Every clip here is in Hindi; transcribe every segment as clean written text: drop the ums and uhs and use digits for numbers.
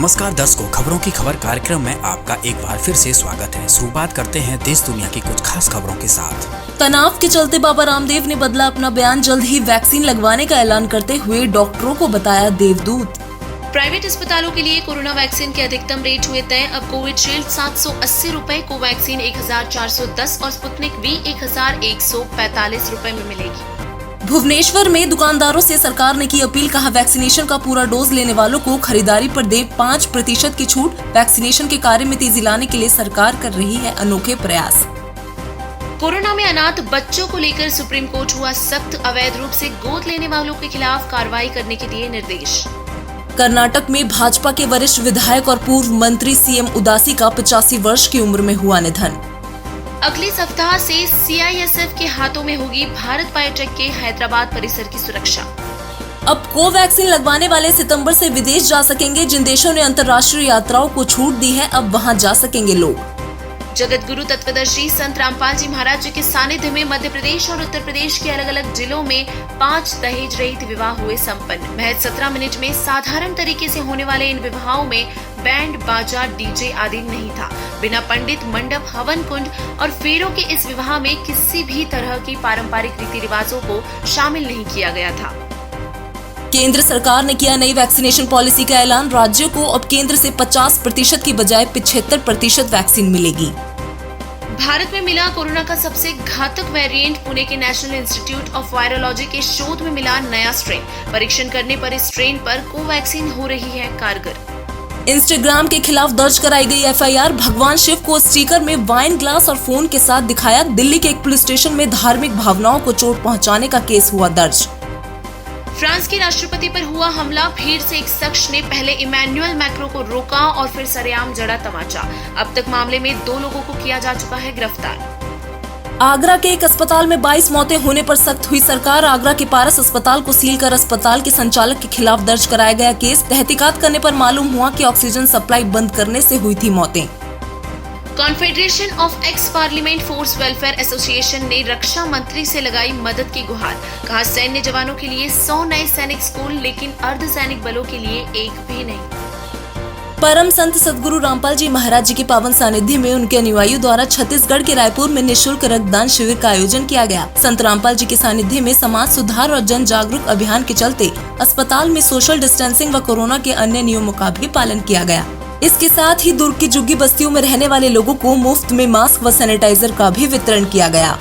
नमस्कार दर्शकों, खबरों की खबर कार्यक्रम में आपका एक बार फिर से स्वागत है। शुरुआत करते हैं देश दुनिया की कुछ खास खबरों के साथ। तनाव के चलते बाबा रामदेव ने बदला अपना बयान, जल्द ही वैक्सीन लगवाने का ऐलान करते हुए डॉक्टरों को बताया देवदूत। प्राइवेट अस्पतालों के लिए कोरोना वैक्सीन के अधिकतम रेट हुए तय। अब कोविशील्ड 780 रुपए, कोवैक्सीन 1410 और स्पुतनिक वी 1145 रुपए में मिलेगी। भुवनेश्वर में दुकानदारों से सरकार ने की अपील, कहा वैक्सीनेशन का पूरा डोज लेने वालों को खरीदारी पर दे 5% की छूट। वैक्सीनेशन के कार्य में तेजी लाने के लिए सरकार कर रही है अनोखे प्रयास। कोरोना में अनाथ बच्चों को लेकर सुप्रीम कोर्ट हुआ सख्त, अवैध रूप से गोद लेने वालों के खिलाफ कार्रवाई करने के दिए निर्देश। कर्नाटक में भाजपा के वरिष्ठ विधायक और पूर्व मंत्री सीएम उदासी का 85 वर्ष की उम्र में हुआ निधन। अगले सप्ताह से सीआईएसएफ के हाथों में होगी भारत बायोटेक के हैदराबाद परिसर की सुरक्षा। अब कोवैक्सीन लगवाने वाले सितंबर से विदेश जा सकेंगे। जिन देशों ने अंतर्राष्ट्रीय यात्राओं को छूट दी है, अब वहां जा सकेंगे लोग। जगत गुरु तत्वदर्शी संत रामपाल जी महाराज जी के सानिध्य में मध्य प्रदेश और उत्तर प्रदेश के अलग अलग जिलों में 5 दहेज रहित विवाह हुए संपन्न। महज 17 मिनट में साधारण तरीके से होने वाले इन विवाहों में बैंड, बाजा, डीजे आदि नहीं था। बिना पंडित, मंडप, हवन कुंड और फेरों के इस विवाह में किसी भी तरह की पारंपरिक रीति रिवाजों को शामिल नहीं किया गया था। केंद्र सरकार ने किया नई वैक्सीनेशन पॉलिसी का ऐलान। राज्यों को अब केंद्र से 50% की बजाय 75% वैक्सीन मिलेगी। भारत में मिला कोरोना का सबसे घातक वेरिएंट। पुणे के नेशनल इंस्टीट्यूट ऑफ वायरोलॉजी के शोध में मिला नया स्ट्रेन। परीक्षण करने पर इस स्ट्रेन पर कोवैक्सीन हो रही है कारगर। इंस्टाग्राम के खिलाफ दर्ज कराई गई एफआईआर। भगवान शिव को स्टिकर में वाइन ग्लास और फोन के साथ दिखाया। दिल्ली के एक पुलिस स्टेशन में धार्मिक भावनाओं को चोट पहुंचाने का केस हुआ दर्ज। फ्रांस के राष्ट्रपति पर हुआ हमला। भीड़ से एक शख्स ने पहले इमैनुअल मैक्रों को रोका और फिर सरेआम जड़ा तमाचा। अब तक मामले में 2 लोगों को किया जा चुका है गिरफ्तार। आगरा के एक अस्पताल में 22 मौतें होने पर सख्त हुई सरकार। आगरा के पारस अस्पताल को सील कर अस्पताल के संचालक के खिलाफ दर्ज कराया गया केस। तहकीकात करने पर मालूम हुआ कि ऑक्सीजन सप्लाई बंद करने से हुई थी मौतें। Confederation of x parliament force welfare association ने रक्षा मंत्री से लगाई मदद की गुहार। कहा सैन्य जवानों के लिए 100 नए सैनिक स्कूल, लेकिन अर्धसैनिक बलों के लिए एक भी नहीं। परम संत सदगुरु रामपाल जी महाराज जी के पावन सानिध्य में उनके अनुयायियों द्वारा छत्तीसगढ़ के रायपुर में निःशुल्क रक्तदान शिविर का आयोजन किया गया। संत रामपाल जी के सानिध्य में समाज सुधार और जन जागरूक अभियान के चलते अस्पताल में सोशल डिस्टेंसिंग व कोरोना के अन्य नियमों का भी पालन किया गया। इसके साथ ही दुर्ग की झुग्गी बस्तियों में रहने वाले लोगों को मुफ्त में मास्क व सैनिटाइजर का भी वितरण किया गया।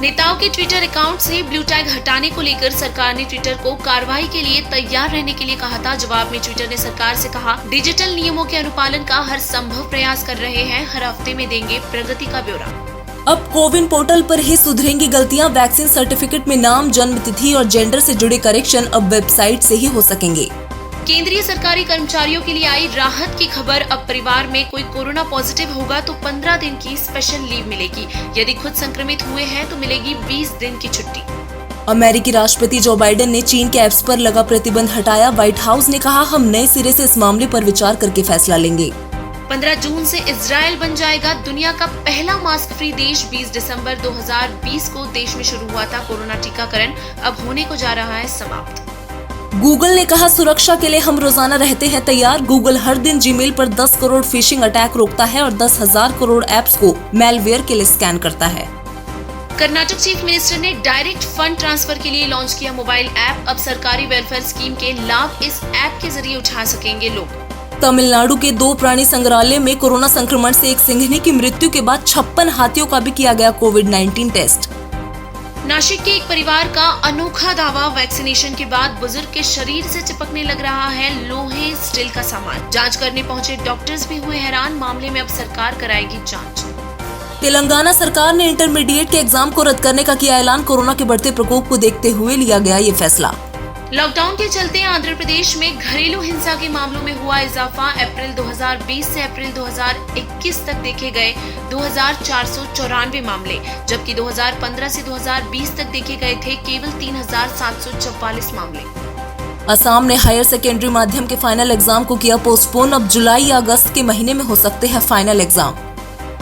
नेताओं के ट्विटर अकाउंट से ब्लू टैग हटाने को लेकर सरकार ने ट्विटर को कार्रवाई के लिए तैयार रहने के लिए कहा था। जवाब में ट्विटर ने सरकार से कहा, डिजिटल नियमों के अनुपालन का हर संभव प्रयास कर रहे हैं। हर हफ्ते में देंगे प्रगति का ब्यौरा। अब कोविन पोर्टल पर ही सुधरेंगी गलतियां। वैक्सीन सर्टिफिकेट में नाम, जन्म तिथि और जेंडर से जुड़े करेक्शन अब वेबसाइट से ही हो सकेंगे। केंद्रीय सरकारी कर्मचारियों के लिए आई राहत की खबर। अब परिवार में कोई कोरोना पॉजिटिव होगा तो 15 दिन की स्पेशल लीव मिलेगी। यदि खुद संक्रमित हुए हैं तो मिलेगी 20 दिन की छुट्टी। अमेरिकी राष्ट्रपति जो बाइडेन ने चीन के ऐप्स पर लगा प्रतिबंध हटाया। व्हाइट हाउस ने कहा, हम नए सिरे से इस मामले पर विचार करके फैसला लेंगे। 15 जून से इजराइल बन जाएगा दुनिया का पहला मास्क फ्री देश। 20 दिसंबर 2020 को देश में शुरू हुआ था कोरोना टीकाकरण, अब होने को जा रहा है समाप्त। गूगल ने कहा, सुरक्षा के लिए हम रोजाना रहते हैं तैयार। गूगल हर दिन जीमेल पर 10 करोड़ फिशिंग अटैक रोकता है और 10,000 करोड़ ऐप्स को मैलवेयर के लिए स्कैन करता है। कर्नाटक चीफ मिनिस्टर ने डायरेक्ट फंड ट्रांसफर के लिए लॉन्च किया मोबाइल ऐप। अब सरकारी वेलफेयर स्कीम के लाभ इस ऐप के जरिए उठा सकेंगे लोग। तमिलनाडु के 2 प्राणी संग्रहालय में कोरोना संक्रमण से एक सिंघनी की मृत्यु के बाद 56 हाथियों का भी किया गया कोविड-19 टेस्ट। नासिक के एक परिवार का अनोखा दावा, वैक्सीनेशन के बाद बुजुर्ग के शरीर से चिपकने लग रहा है लोहे स्टील का सामान। जांच करने पहुंचे डॉक्टर्स भी हुए हैरान। मामले में अब सरकार कराएगी जांच। तेलंगाना सरकार ने इंटरमीडिएट के एग्जाम को रद्द करने का किया ऐलान। कोरोना के बढ़ते प्रकोप को देखते हुए लिया गया ये फैसला। लॉकडाउन के चलते आंध्र प्रदेश में घरेलू हिंसा के मामलों में हुआ इजाफा। अप्रैल 2020 से अप्रैल 2021 तक देखे गए 2494 मामले, जबकि 2015 से 2020 तक देखे गए थे केवल 3744 मामले। असम ने हायर सेकेंडरी माध्यम के फाइनल एग्जाम को किया पोस्टपोन। अब जुलाई या अगस्त के महीने में हो सकते हैं फाइनल एग्जाम।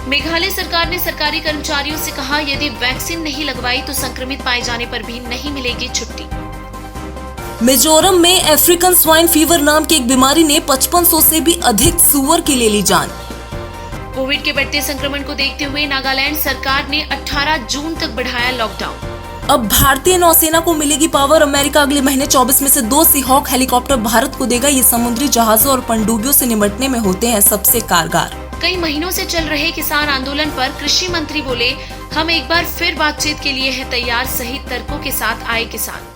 मेघालय सरकार ने सरकारी कर्मचारियों से कहा, यदि वैक्सीन नहीं लगवाई तो संक्रमित पाए जाने पर भी नहीं मिलेगी छुट्टी। मिजोरम में अफ्रीकन स्वाइन फीवर नाम की एक बीमारी ने 5500 से भी अधिक सूअर की ले ली जान। कोविड के बढ़ते संक्रमण को देखते हुए नागालैंड सरकार ने 18 जून तक बढ़ाया लॉकडाउन। अब भारतीय नौसेना को मिलेगी पावर। अमेरिका अगले महीने 24 में से 2 सीहॉक हेलीकॉप्टर भारत को देगा। ये समुद्री जहाजों और पनडुब्बियों से निपटने में होते हैं सबसे कारगर। कई महीनों से चल रहे किसान आंदोलन पर कृषि मंत्री बोले, हम एक बार फिर बातचीत के लिए है तैयार, सही तर्कों के साथ आए किसान।